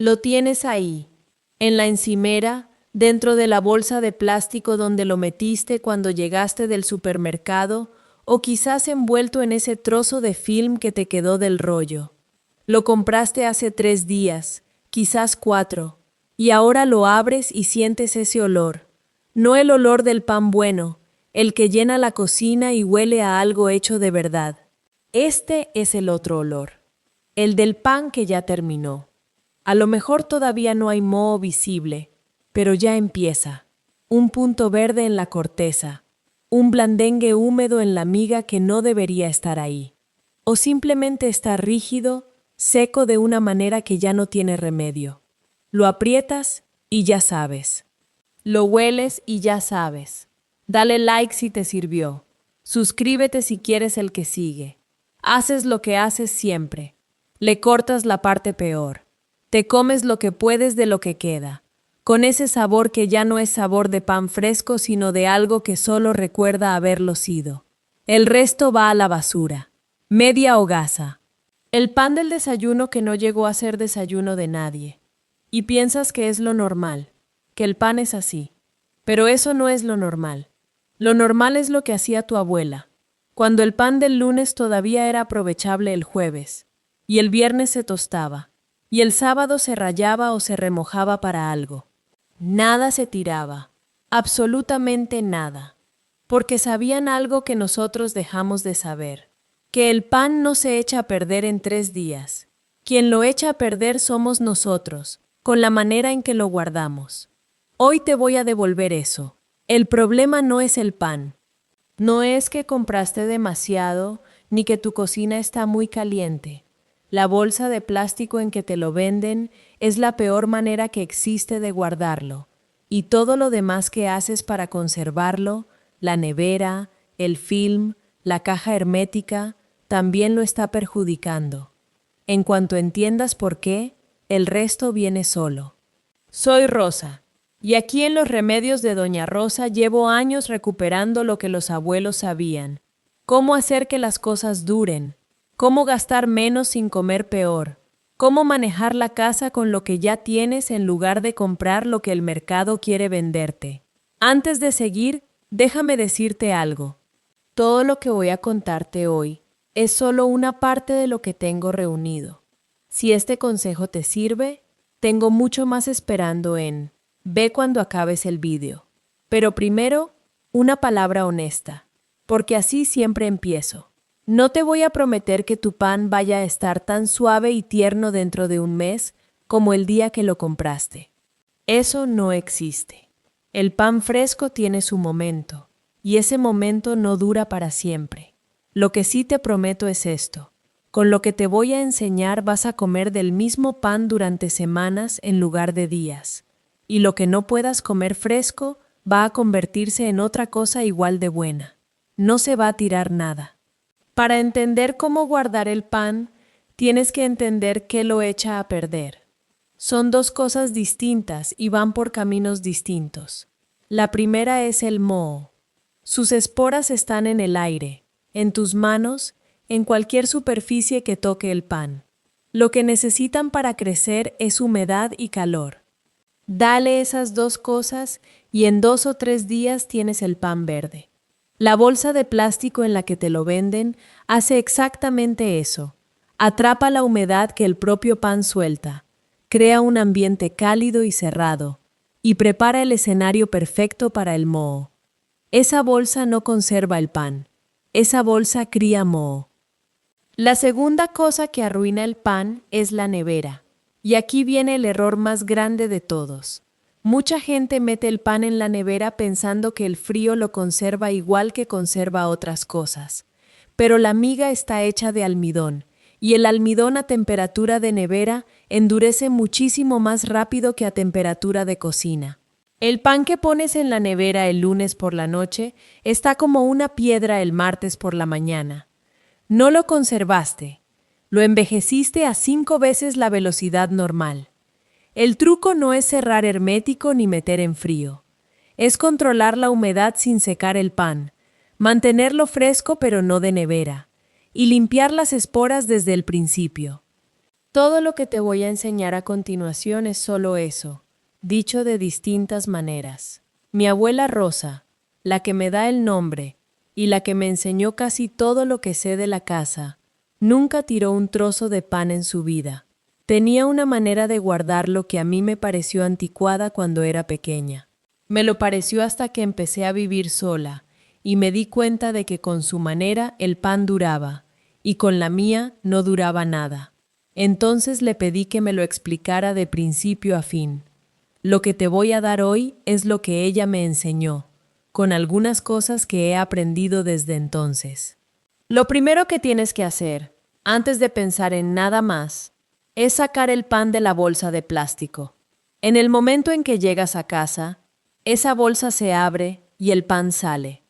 Lo tienes ahí, en la encimera, dentro de la bolsa de plástico donde lo metiste cuando llegaste del supermercado, o quizás envuelto en ese trozo de film que te quedó del rollo. Lo compraste hace 3 días, quizás 4, y ahora lo abres y sientes ese olor. No el olor del pan bueno, el que llena la cocina y huele a algo hecho de verdad. Este es el otro olor, el del pan que ya terminó. A lo mejor todavía no hay moho visible, pero ya empieza. Un punto verde en la corteza, un blandengue húmedo en la miga que no debería estar ahí. O simplemente está rígido, seco de una manera que ya no tiene remedio. Lo aprietas y ya sabes. Lo hueles y ya sabes. Dale like si te sirvió. Suscríbete si quieres el que sigue. Haces lo que haces siempre. Le cortas la parte peor. Te comes lo que puedes de lo que queda, con ese sabor que ya no es sabor de pan fresco, sino de algo que solo recuerda haberlo sido. El resto va a la basura. Media hogaza. El pan del desayuno que no llegó a ser desayuno de nadie. Y piensas que es lo normal, que el pan es así. Pero eso no es lo normal. Lo normal es lo que hacía tu abuela, cuando el pan del lunes todavía era aprovechable el jueves, y el viernes se tostaba. Y el sábado se rayaba o se remojaba para algo. Nada se tiraba, absolutamente nada, porque sabían algo que nosotros dejamos de saber, que el pan no se echa a perder en 3 días. Quien lo echa a perder somos nosotros, con la manera en que lo guardamos. Hoy te voy a devolver eso. El problema no es el pan. No es que compraste demasiado, ni que tu cocina está muy caliente. La bolsa de plástico en que te lo venden es la peor manera que existe de guardarlo, y todo lo demás que haces para conservarlo, la nevera, el film, la caja hermética, también lo está perjudicando. En cuanto entiendas por qué, el resto viene solo. Soy Rosa, y aquí en Los Remedios de Doña Rosa llevo años recuperando lo que los abuelos sabían. Cómo hacer que las cosas duren. Cómo gastar menos sin comer peor. Cómo manejar la casa con lo que ya tienes en lugar de comprar lo que el mercado quiere venderte. Antes de seguir, déjame decirte algo. Todo lo que voy a contarte hoy es solo una parte de lo que tengo reunido. Si este consejo te sirve, tengo mucho más esperando en Ve cuando acabes el vídeo. Pero primero, una palabra honesta, porque así siempre empiezo. No te voy a prometer que tu pan vaya a estar tan suave y tierno dentro de un mes como el día que lo compraste. Eso no existe. El pan fresco tiene su momento, y ese momento no dura para siempre. Lo que sí te prometo es esto. Con lo que te voy a enseñar vas a comer del mismo pan durante semanas en lugar de días. Y lo que no puedas comer fresco va a convertirse en otra cosa igual de buena. No se va a tirar nada. Para entender cómo guardar el pan, tienes que entender qué lo echa a perder. Son 2 cosas distintas y van por caminos distintos. La primera es el moho. Sus esporas están en el aire, en tus manos, en cualquier superficie que toque el pan. Lo que necesitan para crecer es humedad y calor. Dale esas 2 cosas y en 2 o 3 días tienes el pan verde. La bolsa de plástico en la que te lo venden hace exactamente eso. Atrapa la humedad que el propio pan suelta, crea un ambiente cálido y cerrado, y prepara el escenario perfecto para el moho. Esa bolsa no conserva el pan, esa bolsa cría moho. La segunda cosa que arruina el pan es la nevera, y aquí viene el error más grande de todos. Mucha gente mete el pan en la nevera pensando que el frío lo conserva igual que conserva otras cosas. Pero la miga está hecha de almidón, y el almidón a temperatura de nevera endurece muchísimo más rápido que a temperatura de cocina. El pan que pones en la nevera el lunes por la noche está como una piedra el martes por la mañana. No lo conservaste, lo envejeciste a 5 veces la velocidad normal. El truco no es cerrar hermético ni meter en frío. Es controlar la humedad sin secar el pan, mantenerlo fresco pero no de nevera, y limpiar las esporas desde el principio. Todo lo que te voy a enseñar a continuación es solo eso, dicho de distintas maneras. Mi abuela Rosa, la que me da el nombre y la que me enseñó casi todo lo que sé de la casa, nunca tiró un trozo de pan en su vida. Tenía una manera de guardarlo que a mí me pareció anticuada cuando era pequeña. Me lo pareció hasta que empecé a vivir sola y me di cuenta de que con su manera el pan duraba y con la mía no duraba nada. Entonces le pedí que me lo explicara de principio a fin. Lo que te voy a dar hoy es lo que ella me enseñó, con algunas cosas que he aprendido desde entonces. Lo primero que tienes que hacer, antes de pensar en nada más, es sacar el pan de la bolsa de plástico. En el momento en que llegas a casa, esa bolsa se abre y el pan sale.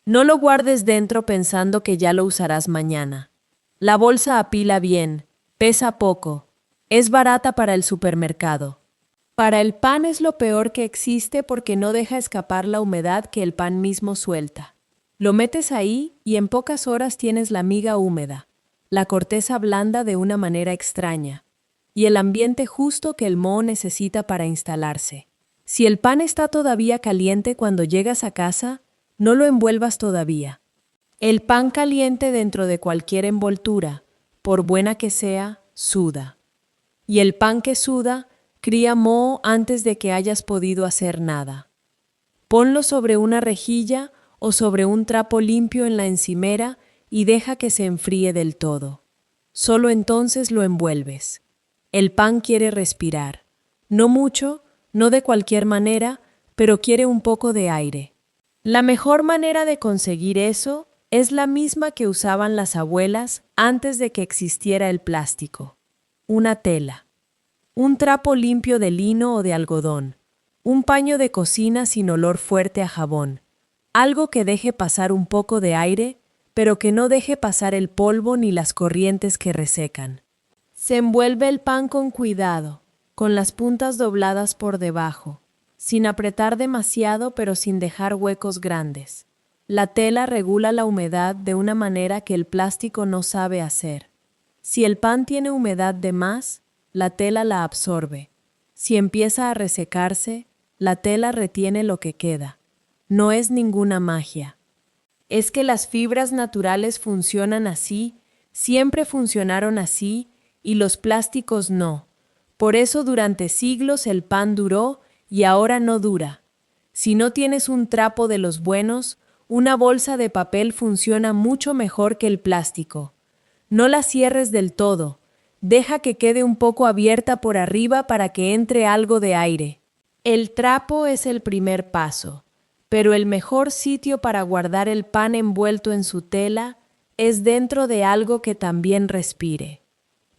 No lo guardes dentro pensando que ya lo usarás mañana. La bolsa apila bien, pesa poco, es barata para el supermercado. Para el pan es lo peor que existe porque no deja escapar la humedad que el pan mismo suelta. Lo metes ahí y en pocas horas tienes la miga húmeda, la corteza blanda de una manera extraña, y el ambiente justo que el moho necesita para instalarse. Si el pan está todavía caliente cuando llegas a casa, no lo envuelvas todavía. El pan caliente dentro de cualquier envoltura, por buena que sea, suda. Y el pan que suda, cría moho antes de que hayas podido hacer nada. Ponlo sobre una rejilla o sobre un trapo limpio en la encimera y deja que se enfríe del todo. Solo entonces lo envuelves. El pan quiere respirar. No mucho, no de cualquier manera, pero quiere un poco de aire. La mejor manera de conseguir eso es la misma que usaban las abuelas antes de que existiera el plástico. Una tela. Un trapo limpio de lino o de algodón. Un paño de cocina sin olor fuerte a jabón. Algo que deje pasar un poco de aire, pero que no deje pasar el polvo ni las corrientes que resecan. Se envuelve el pan con cuidado, con las puntas dobladas por debajo, sin apretar demasiado pero sin dejar huecos grandes. La tela regula la humedad de una manera que el plástico no sabe hacer. Si el pan tiene humedad de más, la tela la absorbe. Si empieza a resecarse, la tela retiene lo que queda. No es ninguna magia. Es que las fibras naturales funcionan así, siempre funcionaron así, y los plásticos no. Por eso durante siglos el pan duró y ahora no dura. Si no tienes un trapo de los buenos, una bolsa de papel funciona mucho mejor que el plástico. No la cierres del todo. Deja que quede un poco abierta por arriba para que entre algo de aire. El trapo es el primer paso, pero el mejor sitio para guardar el pan envuelto en su tela es dentro de algo que también respire.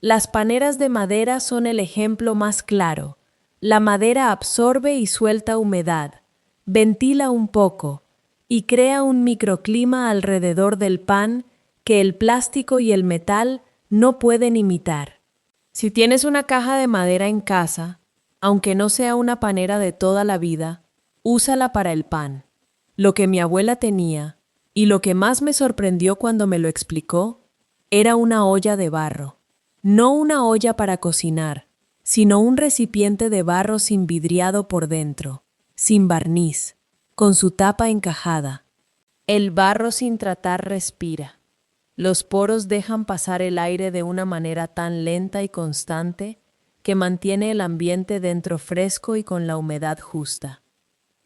Las paneras de madera son el ejemplo más claro. La madera absorbe y suelta humedad, ventila un poco y crea un microclima alrededor del pan que el plástico y el metal no pueden imitar. Si tienes una caja de madera en casa, aunque no sea una panera de toda la vida, úsala para el pan. Lo que mi abuela tenía, y lo que más me sorprendió cuando me lo explicó, era una olla de barro. No una olla para cocinar, sino un recipiente de barro sin vidriado por dentro, sin barniz, con su tapa encajada. El barro sin tratar respira. Los poros dejan pasar el aire de una manera tan lenta y constante que mantiene el ambiente dentro fresco y con la humedad justa.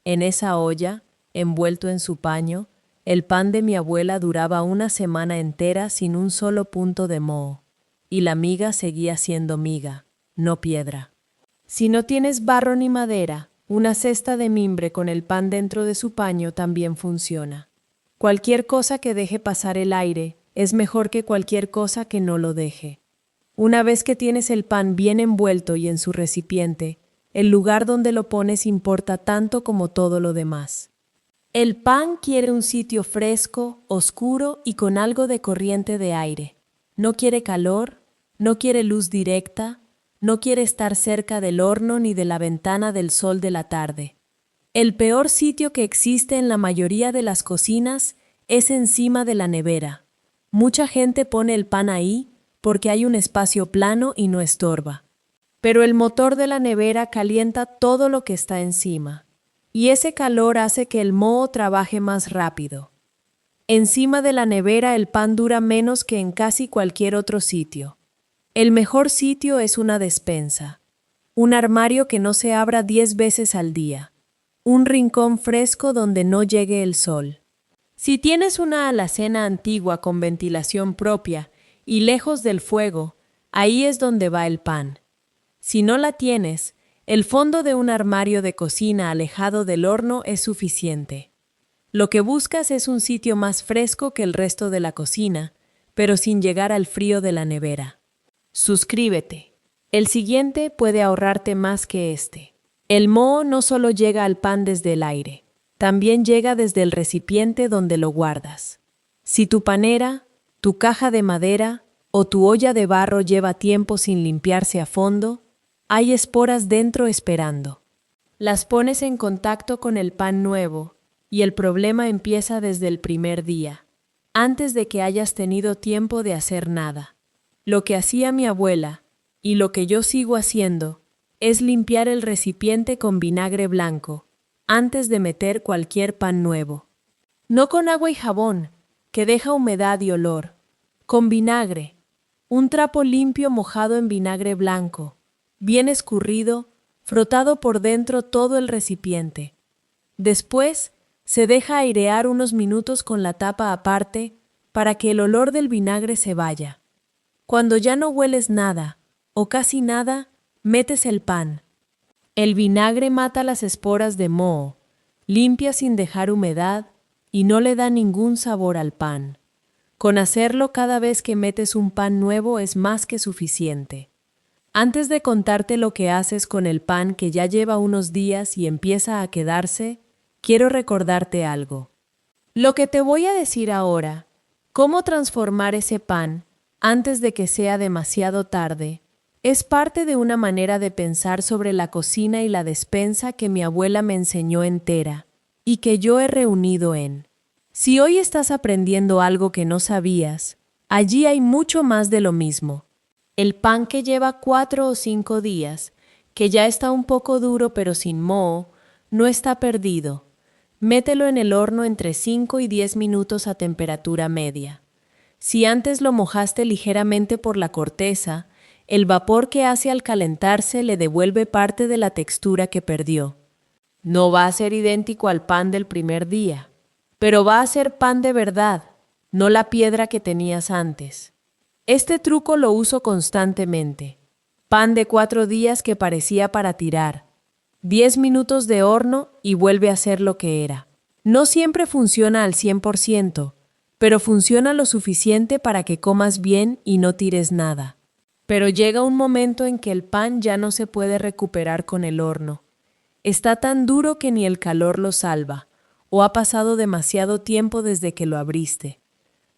En esa olla, envuelto en su paño, el pan de mi abuela duraba una semana entera sin un solo punto de moho, y la miga seguía siendo miga, no piedra. Si no tienes barro ni madera, una cesta de mimbre con el pan dentro de su paño también funciona. Cualquier cosa que deje pasar el aire es mejor que cualquier cosa que no lo deje. Una vez que tienes el pan bien envuelto y en su recipiente, el lugar donde lo pones importa tanto como todo lo demás. El pan quiere un sitio fresco, oscuro y con algo de corriente de aire. No quiere calor, no quiere luz directa, no quiere estar cerca del horno ni de la ventana del sol de la tarde. El peor sitio que existe en la mayoría de las cocinas es encima de la nevera. Mucha gente pone el pan ahí porque hay un espacio plano y no estorba. Pero el motor de la nevera calienta todo lo que está encima, y ese calor hace que el moho trabaje más rápido. Encima de la nevera el pan dura menos que en casi cualquier otro sitio. El mejor sitio es una despensa, un armario que no se abra 10 veces al día, un rincón fresco donde no llegue el sol. Si tienes una alacena antigua con ventilación propia y lejos del fuego, ahí es donde va el pan. Si no la tienes, el fondo de un armario de cocina alejado del horno es suficiente. Lo que buscas es un sitio más fresco que el resto de la cocina, pero sin llegar al frío de la nevera. Suscríbete. El siguiente puede ahorrarte más que este. El moho no solo llega al pan desde el aire, también llega desde el recipiente donde lo guardas. Si tu panera, tu caja de madera o tu olla de barro lleva tiempo sin limpiarse a fondo, hay esporas dentro esperando. Las pones en contacto con el pan nuevo y el problema empieza desde el primer día, antes de que hayas tenido tiempo de hacer nada. Lo que hacía mi abuela, y lo que yo sigo haciendo, es limpiar el recipiente con vinagre blanco, antes de meter cualquier pan nuevo. No con agua y jabón, que deja humedad y olor. Con vinagre, un trapo limpio mojado en vinagre blanco, bien escurrido, frotado por dentro todo el recipiente. Después, se deja airear unos minutos con la tapa aparte para que el olor del vinagre se vaya. Cuando ya no hueles nada, o casi nada, metes el pan. El vinagre mata las esporas de moho, limpia sin dejar humedad y no le da ningún sabor al pan. Con hacerlo cada vez que metes un pan nuevo es más que suficiente. Antes de contarte lo que haces con el pan que ya lleva unos días y empieza a quedarse, quiero recordarte algo. Lo que te voy a decir ahora, cómo transformar ese pan antes de que sea demasiado tarde, es parte de una manera de pensar sobre la cocina y la despensa que mi abuela me enseñó entera y que yo he reunido en. Si hoy estás aprendiendo algo que no sabías, allí hay mucho más de lo mismo. El pan que lleva 4 o 5 días, que ya está un poco duro pero sin moho, no está perdido. Mételo en el horno entre 5 y 10 minutos a temperatura media. Si antes lo mojaste ligeramente por la corteza, el vapor que hace al calentarse le devuelve parte de la textura que perdió. No va a ser idéntico al pan del primer día, pero va a ser pan de verdad, no la piedra que tenías antes. Este truco lo uso constantemente. Pan de 4 días que parecía para tirar. 10 minutos de horno y vuelve a ser lo que era. No siempre funciona al 100%, pero funciona lo suficiente para que comas bien y no tires nada. Pero llega un momento en que el pan ya no se puede recuperar con el horno. Está tan duro que ni el calor lo salva, o ha pasado demasiado tiempo desde que lo abriste.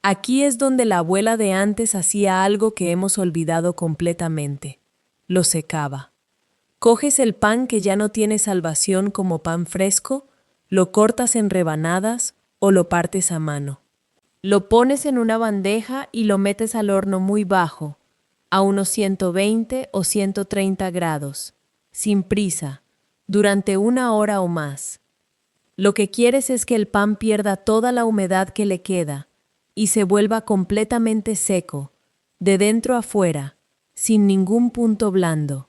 Aquí es donde la abuela de antes hacía algo que hemos olvidado completamente. Lo secaba. Coges el pan que ya no tiene salvación como pan fresco, lo cortas en rebanadas o lo partes a mano. Lo pones en una bandeja y lo metes al horno muy bajo, a unos 120 o 130 grados, sin prisa, durante 1 hora o más. Lo que quieres es que el pan pierda toda la humedad que le queda y se vuelva completamente seco, de dentro a fuera, sin ningún punto blando.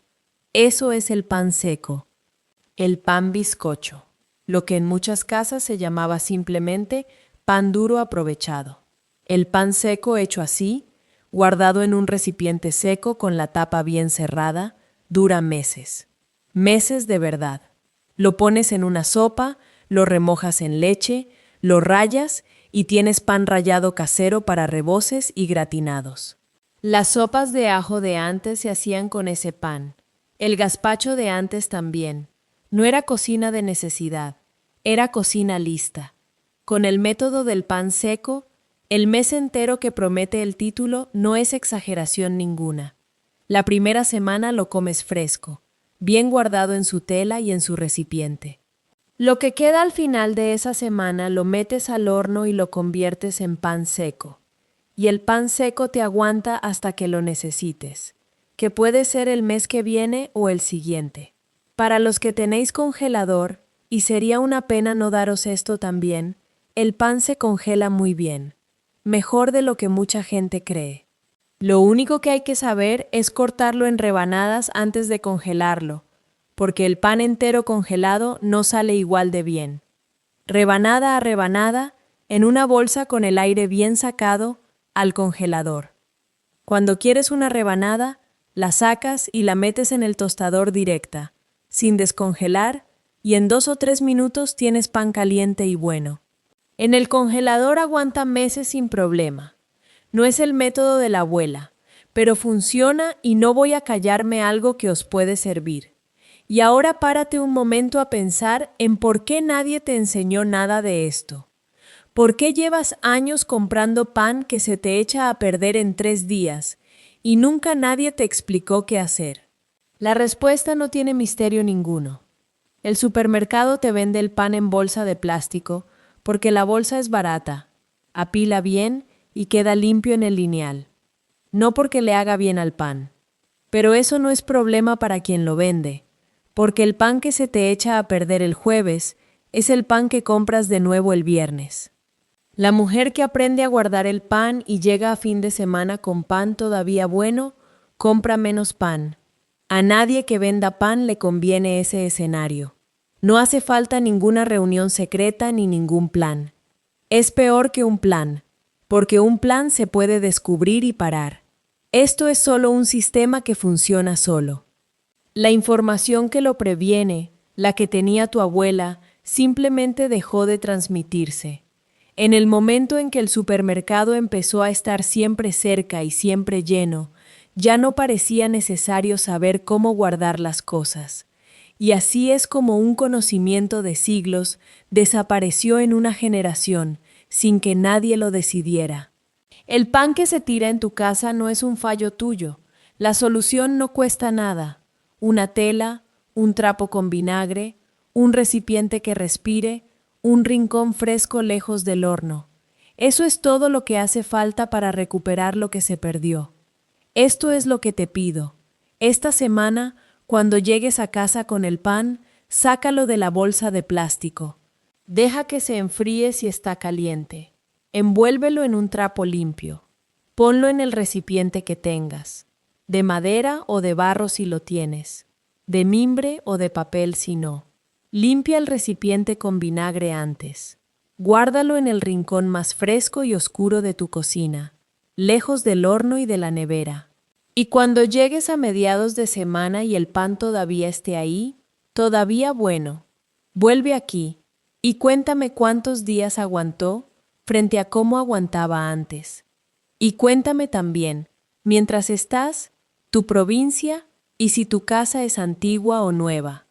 Eso es el pan seco. El pan bizcocho, lo que en muchas casas se llamaba simplemente pan duro aprovechado. El pan seco hecho así, guardado en un recipiente seco con la tapa bien cerrada, dura meses. Meses de verdad. Lo pones en una sopa, lo remojas en leche, lo rayas y tienes pan rallado casero para reboces y gratinados. Las sopas de ajo de antes se hacían con ese pan. El gazpacho de antes también. No era cocina de necesidad, era cocina lista. Con el método del pan seco, el mes entero que promete el título no es exageración ninguna. La primera semana lo comes fresco, bien guardado en su tela y en su recipiente. Lo que queda al final de esa semana lo metes al horno y lo conviertes en pan seco. y el pan seco te aguanta hasta que lo necesites, que puede ser el mes que viene o el siguiente. Para los que tenéis congelador, y sería una pena no daros esto también, el pan se congela muy bien, mejor de lo que mucha gente cree. Lo único que hay que saber es cortarlo en rebanadas antes de congelarlo, porque el pan entero congelado no sale igual de bien. Rebanada a rebanada, en una bolsa con el aire bien sacado, al congelador. Cuando quieres una rebanada, la sacas y la metes en el tostador directa, sin descongelar, y en 2 o 3 minutos tienes pan caliente y bueno. En el congelador aguanta meses sin problema. No es el método de la abuela, pero funciona y no voy a callarme algo que os puede servir. Y ahora párate un momento a pensar en por qué nadie te enseñó nada de esto. ¿Por qué llevas años comprando pan que se te echa a perder en 3 días y nunca nadie te explicó qué hacer? La respuesta no tiene misterio ninguno. El supermercado te vende el pan en bolsa de plástico porque la bolsa es barata, apila bien y queda limpio en el lineal. No porque le haga bien al pan. Pero eso no es problema para quien lo vende, porque el pan que se te echa a perder el jueves es el pan que compras de nuevo el viernes. La mujer que aprende a guardar el pan y llega a fin de semana con pan todavía bueno, compra menos pan. A nadie que venda pan le conviene ese escenario. No hace falta ninguna reunión secreta ni ningún plan. Es peor que un plan, porque un plan se puede descubrir y parar. Esto es solo un sistema que funciona solo. La información que lo previene, la que tenía tu abuela, simplemente dejó de transmitirse. En el momento en que el supermercado empezó a estar siempre cerca y siempre lleno, ya no parecía necesario saber cómo guardar las cosas. Y así es como un conocimiento de siglos desapareció en una generación, sin que nadie lo decidiera. El pan que se tira en tu casa no es un fallo tuyo. La solución no cuesta nada. Una tela, un trapo con vinagre, un recipiente que respire, un rincón fresco lejos del horno. Eso es todo lo que hace falta para recuperar lo que se perdió. Esto es lo que te pido. Esta semana, cuando llegues a casa con el pan, sácalo de la bolsa de plástico. Deja que se enfríe si está caliente. Envuélvelo en un trapo limpio. Ponlo en el recipiente que tengas, de madera o de barro si lo tienes, de mimbre o de papel si no. Limpia el recipiente con vinagre antes. Guárdalo en el rincón más fresco y oscuro de tu cocina, lejos del horno y de la nevera. Y cuando llegues a mediados de semana y el pan todavía esté ahí, todavía bueno, vuelve aquí y cuéntame cuántos días aguantó frente a cómo aguantaba antes. Y cuéntame también, mientras estás, tu provincia y si tu casa es antigua o nueva.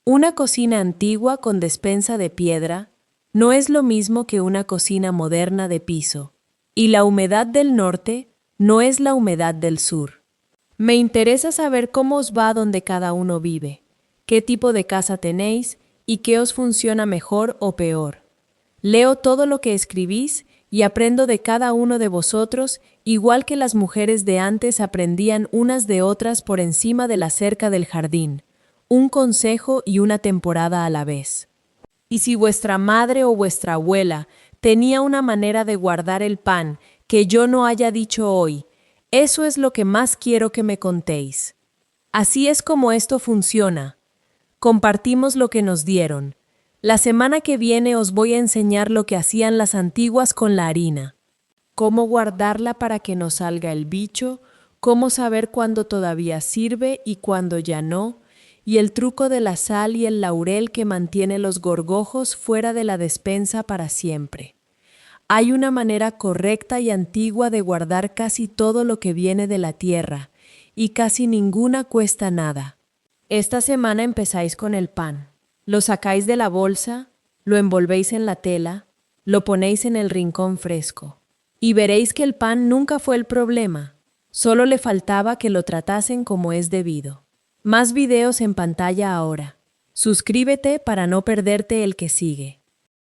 Una cocina antigua con despensa de piedra no es lo mismo que una cocina moderna de piso, y la humedad del norte no es la humedad del sur. Me interesa saber cómo os va donde cada uno vive, qué tipo de casa tenéis y qué os funciona mejor o peor. Leo todo lo que escribís y aprendo de cada uno de vosotros, igual que las mujeres de antes aprendían unas de otras por encima de la cerca del jardín, un consejo y una temporada a la vez. Y si vuestra madre o vuestra abuela tenía una manera de guardar el pan que yo no haya dicho hoy, eso es lo que más quiero que me contéis. Así es como esto funciona. Compartimos lo que nos dieron. La semana que viene os voy a enseñar lo que hacían las antiguas con la harina. Cómo guardarla para que no salga el bicho, cómo saber cuándo todavía sirve y cuándo ya no, y el truco de la sal y el laurel que mantiene los gorgojos fuera de la despensa para siempre. Hay una manera correcta y antigua de guardar casi todo lo que viene de la tierra, y casi ninguna cuesta nada. Esta semana empezáis con el pan. Lo sacáis de la bolsa, lo envolvéis en la tela, lo ponéis en el rincón fresco. Y veréis que el pan nunca fue el problema, solo le faltaba que lo tratasen como es debido. Más videos en pantalla ahora. Suscríbete para no perderte el que sigue.